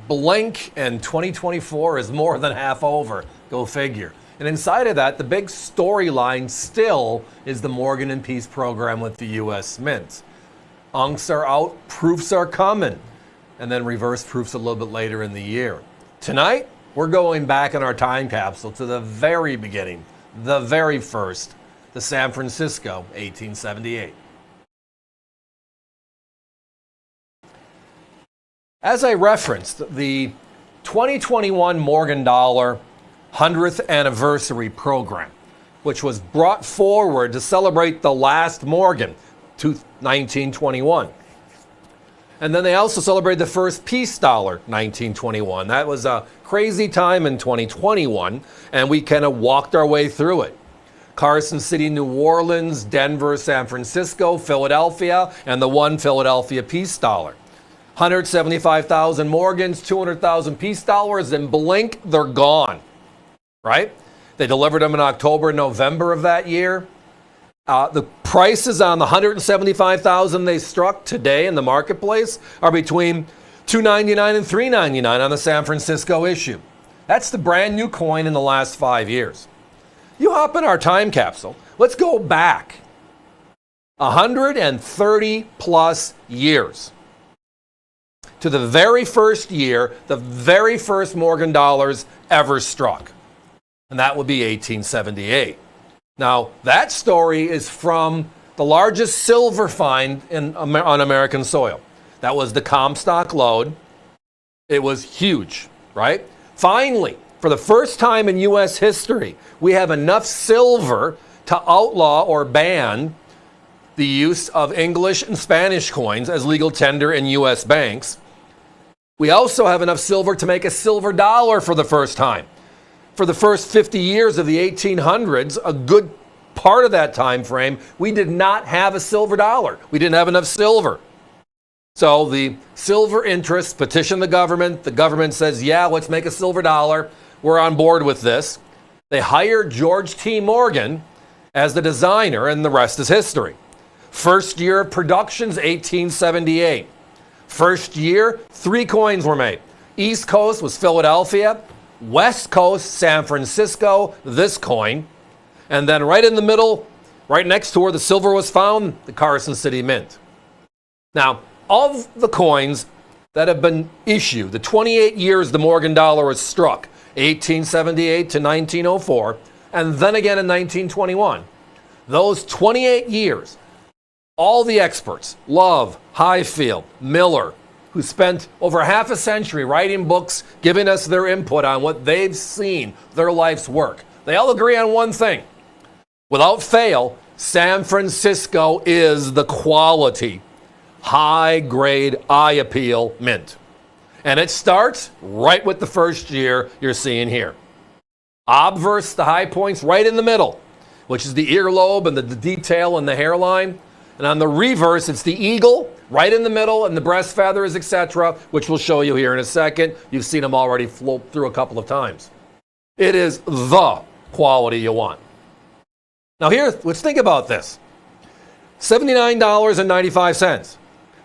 Blink and 2024 is more than half over. Go figure. And inside of that, the big storyline still is the Morgan and Peace program with the U.S. Mint. Uncs are out, proofs are coming, and then reverse proofs a little bit later in the year. Tonight, we're going back in our time capsule to the very beginning, the very first, the San Francisco 1878. As I referenced, the 2021 Morgan Dollar 100th anniversary program, which was brought forward to celebrate the last Morgan, 1921. And then they also celebrated the first peace dollar, 1921. That was a crazy time in 2021, and we kind of walked our way through it. Carson City, New Orleans, Denver, San Francisco, Philadelphia, and the one Philadelphia peace dollar. 175,000 Morgans, 200,000 peace dollars, and blink, they're gone, right? They delivered them in October, November of that year. The prices on the 175,000 they struck today in the marketplace are between $2.99 and $3.99 on the San Francisco issue. That's the brand new coin in the last 5 years. You hop in our time capsule. Let's go back 130 plus years to the very first year, the very first Morgan dollars ever struck. And that would be 1878. Now, that story is from the largest silver find on American soil. That was the Comstock lode. It was huge, right? Finally, for the first time in U.S. history, we have enough silver to outlaw or ban the use of English and Spanish coins as legal tender in U.S. banks. We also have enough silver to make a silver dollar for the first time. For the first 50 years of the 1800s, a good part of that time frame, we did not have a silver dollar. We didn't have enough silver. So the silver interests petition the government. The government says, yeah, let's make a silver dollar. We're on board with this. They hired George T. Morgan as the designer, and the rest is history. First year of production's 1878. First year, 3 coins were made. East Coast was Philadelphia. West Coast, San Francisco, this coin. And then right in the middle, right next to where the silver was found, the Carson City Mint. Now, of the coins that have been issued, the 28 years the Morgan dollar was struck, 1878 to 1904, and then again in 1921, those 28 years, all the experts, Love, Highfield, Miller, who spent over half a century writing books, giving us their input on what they've seen, their life's work. They all agree on one thing. Without fail, San Francisco is the quality, high-grade, eye-appeal mint. And it starts right with the first year you're seeing here. Obverse, the high points right in the middle, which is the earlobe and the detail and the hairline. And on the reverse, it's the eagle right in the middle and the breast feathers, etc., which we'll show you here in a second. You've seen them already float through a couple of times. It is the quality you want. Now here, let's think about this. $79.95.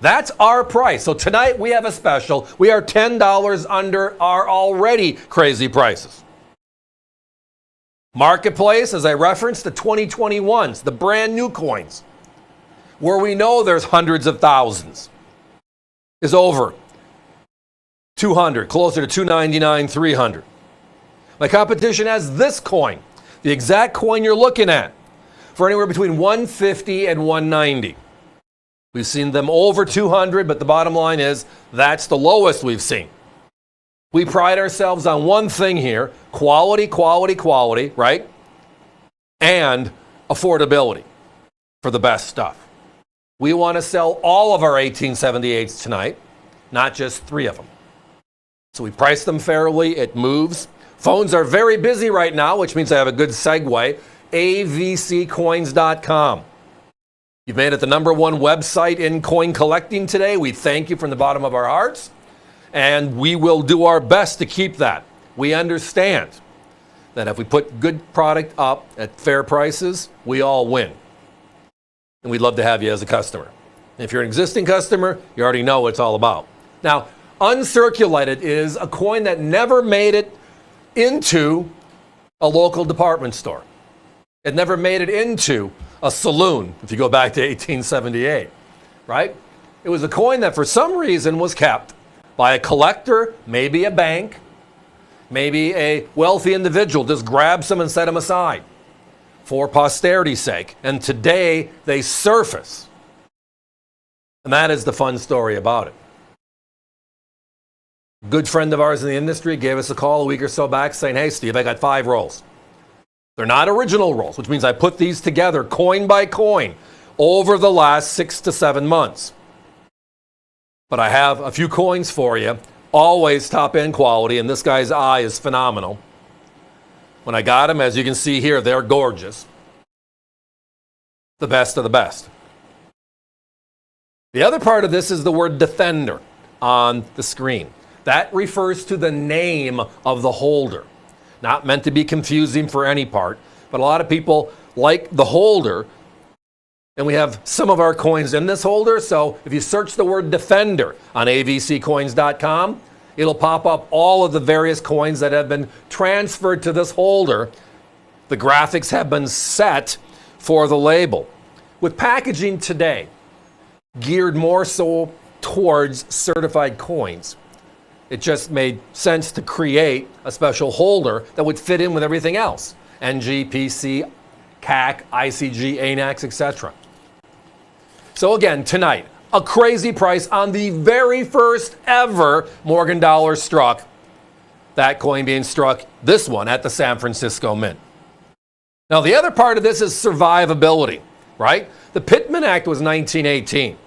That's our price. So tonight we have a special. We are $10 under our already crazy prices. Marketplace, as I referenced, the 2021s, the brand new coins, where we know there's hundreds of thousands, is over 200, closer to 299, 300. My competition has this coin, the exact coin you're looking at, for anywhere between 150 and 190. We've seen them over 200, but the bottom line is that's the lowest we've seen. We pride ourselves on one thing here: quality, quality, quality, right? And affordability for the best stuff. We want to sell all of our 1878s tonight, not just 3 of them. So we price them fairly. It moves. Phones are very busy right now, which means I have a good segue. avccoins.com. You've made it the #1 website in coin collecting today. We thank you from the bottom of our hearts, and we will do our best to keep that. We understand that if we put good product up at fair prices, we all win. And we'd love to have you as a customer. And if you're an existing customer, you already know what it's all about. Now, Uncirculated is a coin that never made it into a local department store. It never made it into a saloon, if you go back to 1878, right? It was a coin that for some reason was kept by a collector, maybe a bank, maybe a wealthy individual, just grabbed some and set them aside for posterity's sake. And today they surface. And that is the fun story about it. A good friend of ours in the industry gave us a call a week or so back saying, hey, Steve, I got 5 rolls. They're not original rolls, which means I put these together coin by coin over the last 6 to 7 months. But I have a few coins for you, always top-end quality, and this guy's eye is phenomenal. When I got them, as you can see here, they're gorgeous. The best of the best. The other part of this is the word defender on the screen. That refers to the name of the holder. Not meant to be confusing for any part, but a lot of people like the holder, and we have some of our coins in this holder, so if you search the word defender on avccoins.com, it'll pop up all of the various coins that have been transferred to this holder. The graphics have been set for the label. With packaging today geared more so towards certified coins, it just made sense to create a special holder that would fit in with everything else. NG, PC, CAC, ICG, ANAX, etc. So again, tonight, a crazy price on the very first ever Morgan dollar struck. That coin being struck, this one, at the San Francisco Mint. Now, the other part of this is survivability, right? The Pittman Act was 1918.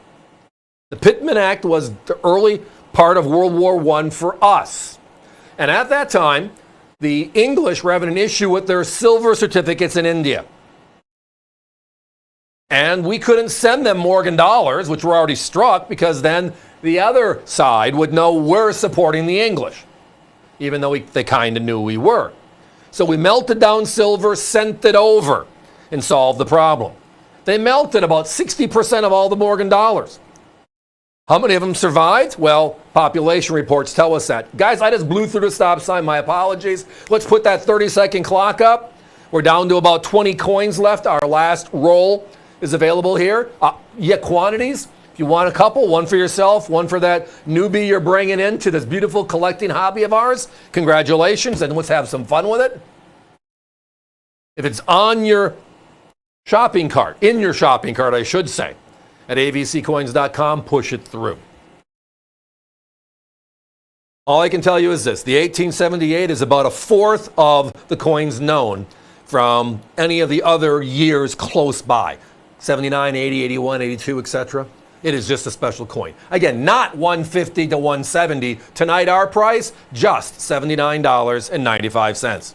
The Pittman Act was the early part of World War I for us. And at that time, the English were having an issue with their silver certificates in India. And we couldn't send them Morgan dollars, which were already struck, because then the other side would know we're supporting the English, even though they kind of knew we were. So we melted down silver, sent it over, and solved the problem. They melted about 60% of all the Morgan dollars. How many of them survived? Well, population reports tell us that. Guys, I just blew through the stop sign. My apologies. Let's put that 30-second clock up. We're down to about 20 coins left. Our last roll is available here. Quantities. If you want a couple, one for yourself, one for that newbie you're bringing into this beautiful collecting hobby of ours, congratulations, and let's have some fun with it. If it's on your shopping cart, in your shopping cart, I should say, at avccoins.com, push it through. All I can tell you is this. The 1878 is about a fourth of the coins known from any of the other years close by. 79, 80, 81, 82, etc. It is just a special coin. Again, not 150 to 170. Tonight, our price, just $79.95.